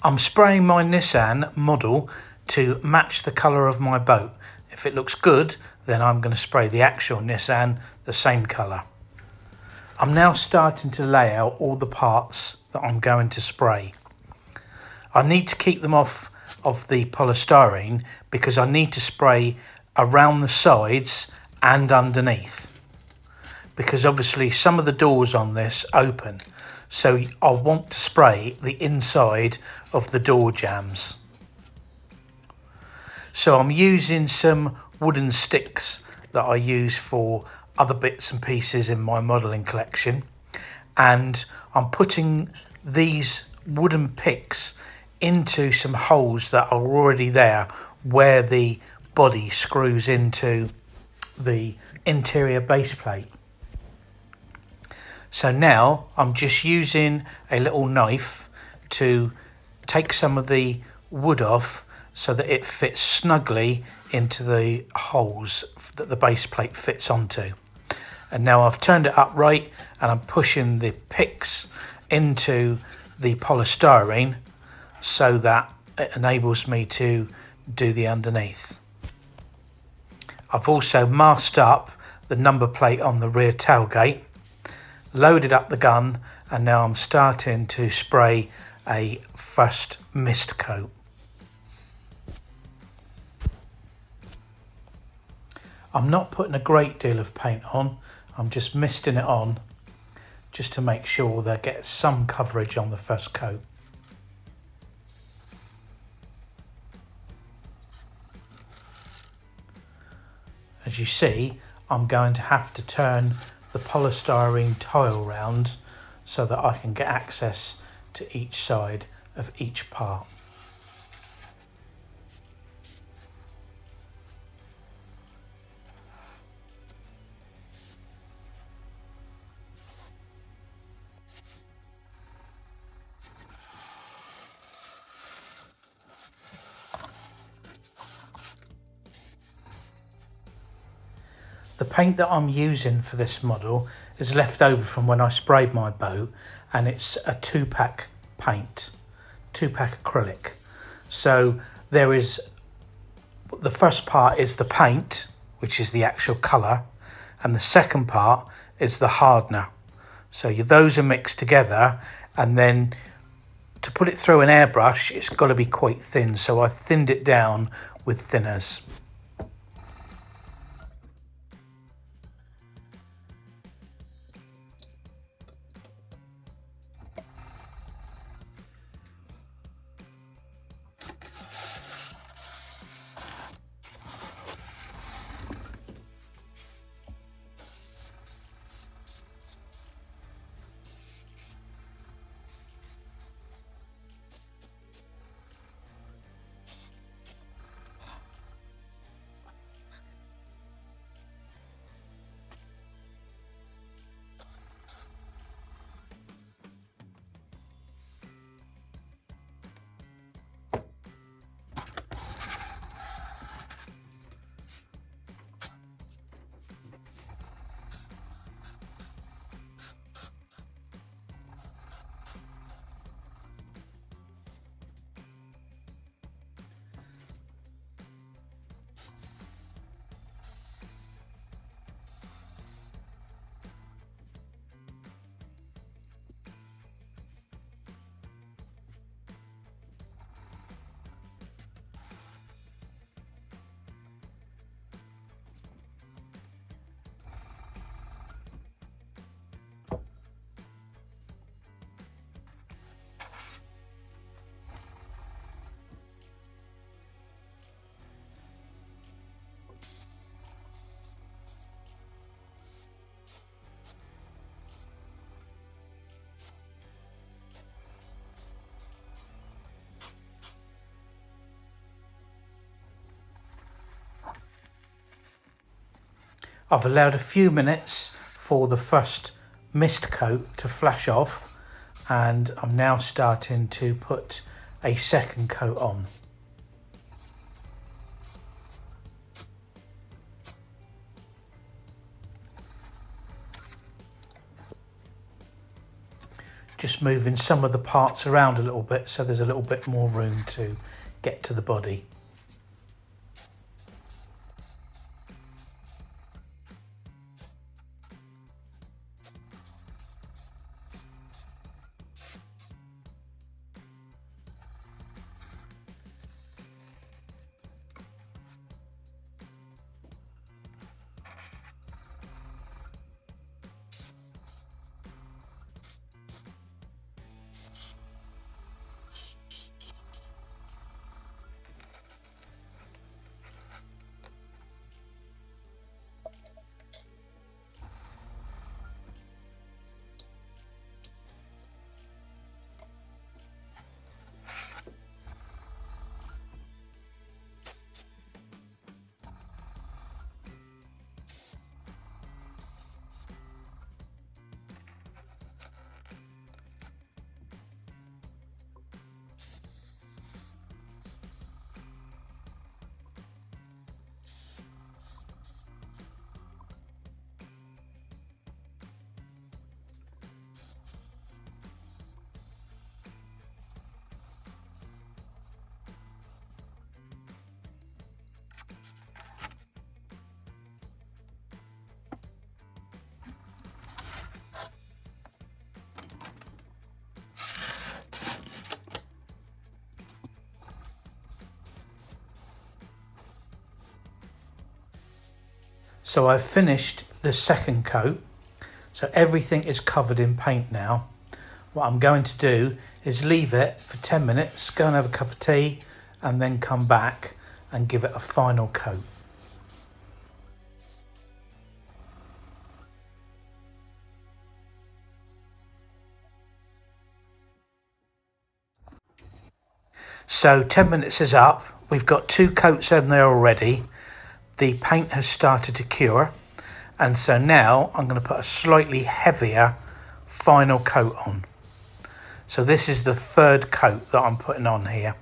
I'm spraying my Nissan model to match the colour of my boat. If it looks good, then I'm going to spray the actual Nissan the same colour. I'm now starting to lay out all the parts that I'm going to spray. I need to keep them off of the polystyrene because I need to spray around the sides and underneath, because obviously some of the doors on this open, so I want to spray the inside of the door jambs. So I'm using some wooden sticks that I use for other bits and pieces in my modelling collection, and I'm putting these wooden picks into some holes that are already there where the body screws into the interior base plate. So now I'm just using a little knife to take some of the wood off so that it fits snugly into the holes that the base plate fits onto. And now I've turned it upright and I'm pushing the picks into the polystyrene so that it enables me to do the underneath. I've also masked up the number plate on the rear tailgate, loaded up the gun, and now I'm starting to spray a first mist coat. I'm not putting a great deal of paint on, I'm just misting it on just to make sure that gets some coverage on the first coat. As you see, I'm going to have to turn the polystyrene tile round so that I can get access to each side of each part. The paint that I'm using for this model is left over from when I sprayed my boat, and it's a 2-pack paint, 2-pack acrylic. So there is, the first part is the paint, which is the actual colour, and the second part is the hardener. So those are mixed together, and then to put it through an airbrush it's got to be quite thin, so I thinned it down with thinners. I've allowed a few minutes for the first mist coat to flash off, and I'm now starting to put a second coat on. just moving some of the parts around a little bit so there's a little bit more room to get to the body. So I've finished the second coat, so everything is covered in paint now. What I'm going to do is leave it for 10 minutes, go and have a cup of tea, and then come back and give it a final coat. So 10 minutes is up, we've got 2 coats in there already. The paint has started to cure, and so now I'm going to put a slightly heavier final coat on. So this is the 3rd coat that I'm putting on here.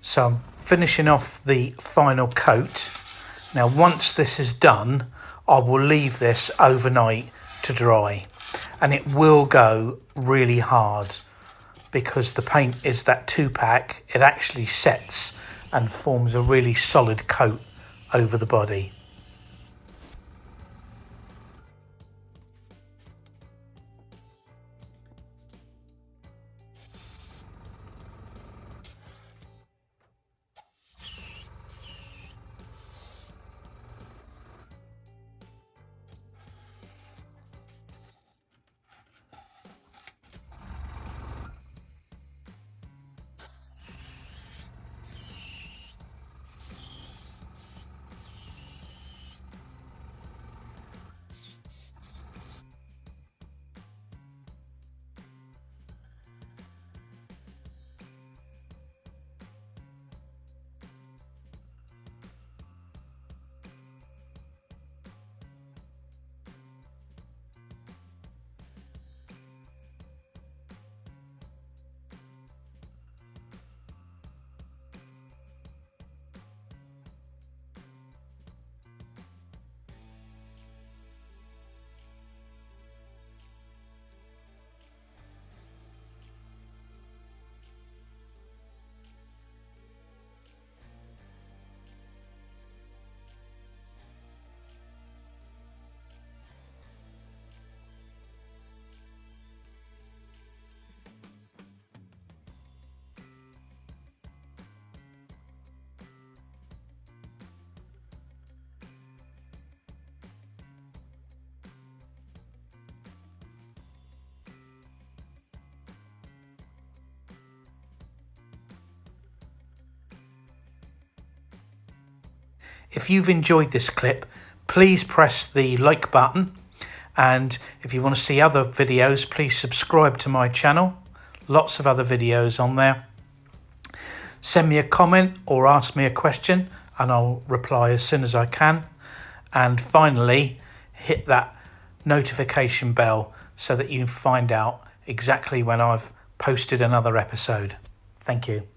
So I'm finishing off the final coat. Now once this is done, I will leave this overnight to dry, and it will go really hard because the paint is that 2-pack. It actually sets and forms a really solid coat over the body. if you've enjoyed this clip, please press the like button, and if you want to see other videos, please subscribe to my channel. Lots of other videos on there. Send me a comment or ask me a question and I'll reply as soon as I can. And finally, hit that notification bell so that you find out exactly when I've posted another episode. Thank you.